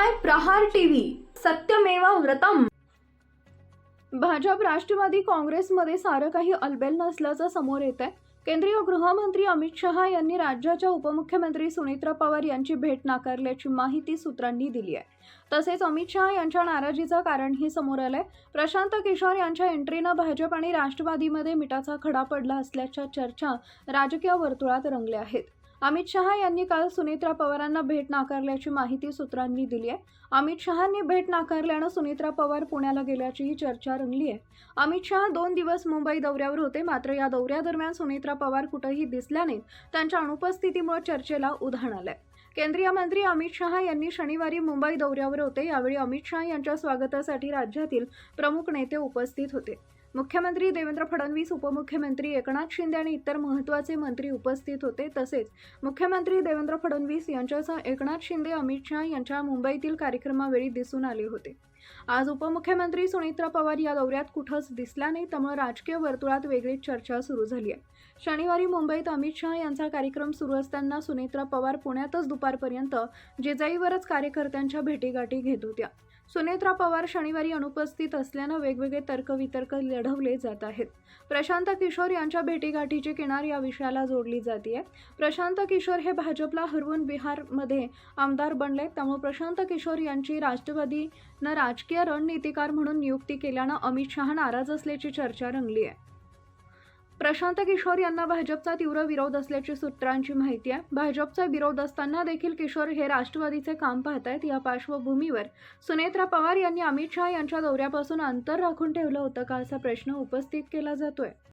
पाहताय प्रहार टीव्ही, सत्यमेव व्रतम। भाजप राष्ट्रवादी काँग्रेसमध्ये सारं काही अलबेल नसल्याचं समोर येत आहे। केंद्रीय गृहमंत्री अमित शहा यांनी राज्याच्या उपमुख्यमंत्री सुनेत्रा पवार यांची भेट नाकारल्याची माहिती सूत्रांनी दिली आहे। तसेच अमित शहा यांच्या नाराजीचं कारणही समोर आलंय। प्रशांत किशोर यांच्या एंट्रीनं भाजप आणि राष्ट्रवादीमध्ये मिठाचा खडा पडला असल्याच्या चर्चा राजकीय वर्तुळात रंगल्या आहेत। अमित शहा यांनी काल सुनेत्रा पवारांना भेट नाकारल्याची माहिती सूत्रांनी दिली आहे। अमित शहांनी भेट नाकारल्यानं सुनेत्रा पवार पुण्याला गेल्याचीही चर्चा रंगली आहे। अमित शहा 2 दिवस मुंबई दौऱ्यावर होते, मात्र या दौऱ्यादरम्यान सुनेत्रा पवार कुठेही दिसल्या नाहीत। त्यांच्या अनुपस्थितीमुळे चर्चेला उधाण आलंय। केंद्रीय मंत्री अमित शहा यांनी शनिवारी मुंबई दौऱ्यावर होते। यावेळी अमित शहा यांच्या स्वागतासाठी राज्यातील प्रमुख नेते उपस्थित होते। मुख्यमंत्री देवेंद्र फडणवीस, उपमुख्यमंत्री एकनाथ शिंदे आणि इतर महत्त्वाचे मंत्री उपस्थित होते। तसेच मुख्यमंत्री देवेंद्र फडणवीस यांच्यासह एकनाथ शिंदे, अमित शहा यांच्या मुंबईतील कार्यक्रमावेळी दिसून आले होते। आज उपमुख्यमंत्री सुनेत्रा पवार या दौऱ्यात कुठंच दिसल्या नाही, त्यामुळे राजकीय वर्तुळात वेगळीच चर्चा सुरू झाली आहे। शनिवारी मुंबईत अमित शहा यांचा कार्यक्रम सुरू असताना सुनेत्रा पवार पुण्यातच दुपारपर्यंत जिजाईवरच कार्यकर्त्यांच्या भेटीगाठी घेत होत्या। सुनेत्रा पवार शनिवारी अनुपस्थित असल्यानं वेगवेगळे तर्कवितर्क लढवले जात आहेत। प्रशांत किशोर यांच्या भेटीगाठीची किनार या विषयाला जोडली जाते। प्रशांत किशोर हे भाजपला हरवून बिहारमध्ये आमदार बनले, त्यामुळे प्रशांत किशोर यांची राष्ट्रवादीनं राजकीय रणनीतिकार म्हणून नियुक्ती केल्यानं अमित शहा नाराज असल्याची चर्चा रंगली आहे। प्रशांत किशोर यांना भाजपचा तीव्र विरोध असल्याची सूत्रांची माहिती आहे। भाजपचा विरोध असताना देखील किशोर हे राष्ट्रवादीचे काम पाहतायत। या पार्श्वभूमीवर सुनेत्रा पवार यांनी अमित शहा यांच्या दौऱ्यापासून अंतर राखून ठेवलं होतं का, असा प्रश्न उपस्थित केला जातोय।